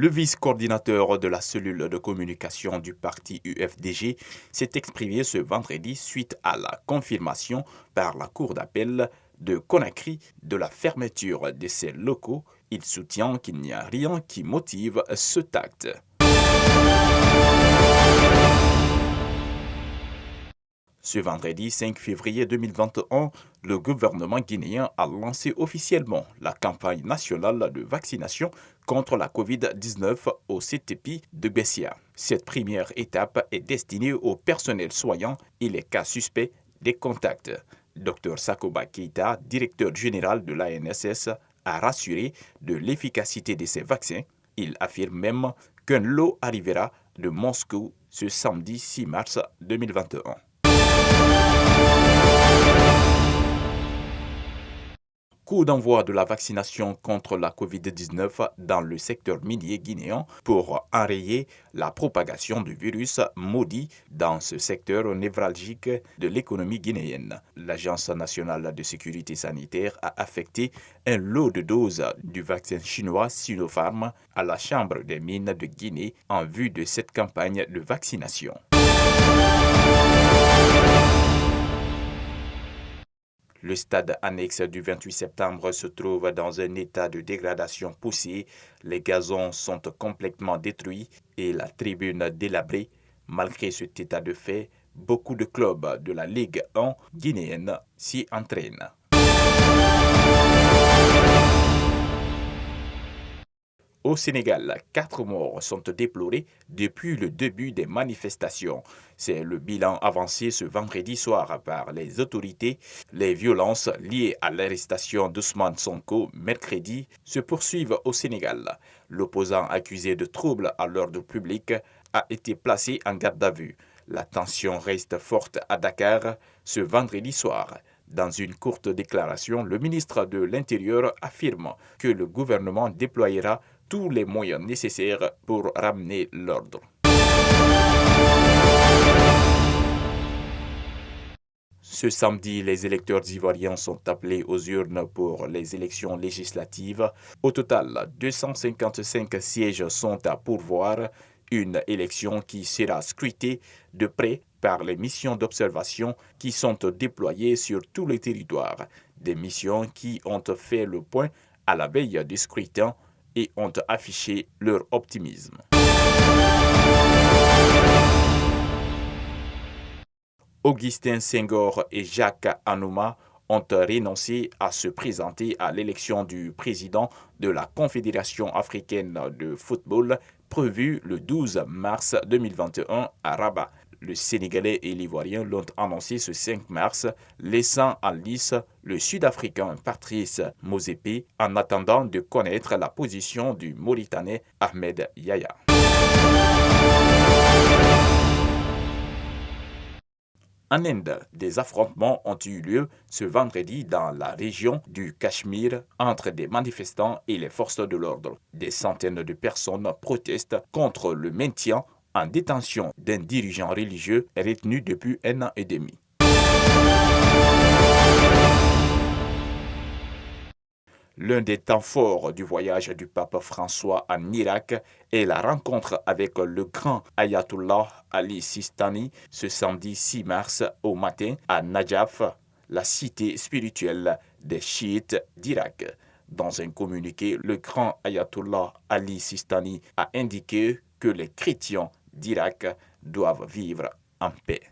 Le vice-coordinateur de la cellule de communication du parti UFDG s'est exprimé ce vendredi suite à la confirmation par la Cour d'appel de Conakry de la fermeture de ses locaux. Il soutient qu'il n'y a rien qui motive cet acte. Ce vendredi 5 février 2021, le gouvernement guinéen a lancé officiellement la campagne nationale de vaccination contre la COVID-19 au CTP de Bessia. Cette première étape est destinée aux personnels soignants et les cas suspects des contacts. Dr Sakoba Keita, directeur général de l'ANSS, a rassuré de l'efficacité de ces vaccins. Il affirme même qu'un lot arrivera de Moscou ce samedi 6 mars 2021. Coup d'envoi de la vaccination contre la COVID-19 dans le secteur minier guinéen pour enrayer la propagation du virus maudit dans ce secteur névralgique de l'économie guinéenne. L'Agence nationale de sécurité sanitaire a affecté un lot de doses du vaccin chinois Sinopharm à la Chambre des mines de Guinée en vue de cette campagne de vaccination. Le stade annexe du 28 septembre se trouve dans un état de dégradation poussée. Les gazons sont complètement détruits et la tribune délabrée. Malgré cet état de fait, beaucoup de clubs de la Ligue 1 guinéenne s'y entraînent. Au Sénégal, 4 morts sont déplorés depuis le début des manifestations. C'est le bilan avancé ce vendredi soir par les autorités. Les violences liées à l'arrestation d'Ousmane Sonko mercredi se poursuivent au Sénégal. L'opposant accusé de troubles à l'ordre public a été placé en garde à vue. La tension reste forte à Dakar ce vendredi soir. Dans une courte déclaration, le ministre de l'Intérieur affirme que le gouvernement déployera tous les moyens nécessaires pour ramener l'ordre. Ce samedi, les électeurs ivoiriens sont appelés aux urnes pour les élections législatives. Au total, 255 sièges sont à pourvoir, une élection qui sera scrutée de près par les missions d'observation qui sont déployées sur tout le territoire. Des missions qui ont fait le point à la veille du scrutin et ont affiché leur optimisme. Augustin Senghor et Jacques Anouma ont renoncé à se présenter à l'élection du président de la Confédération africaine de football prévue le 12 mars 2021 à Rabat. Le Sénégalais et l'Ivoirien l'ont annoncé ce 5 mars, laissant en lice le Sud-Africain Patrice Motsepe en attendant de connaître la position du Mauritanais Ahmed Yahya. En Inde, des affrontements ont eu lieu ce vendredi dans la région du Cachemire entre des manifestants et les forces de l'ordre. Des centaines de personnes protestent contre le maintien en détention d'un dirigeant religieux retenu depuis 1 an et demi. L'un des temps forts du voyage du pape François en Irak est la rencontre avec le grand ayatollah Ali Sistani ce samedi 6 mars au matin à Najaf, la cité spirituelle des chiites d'Irak. Dans un communiqué, le grand ayatollah Ali Sistani a indiqué que les chrétiens d'Irak doivent vivre en paix.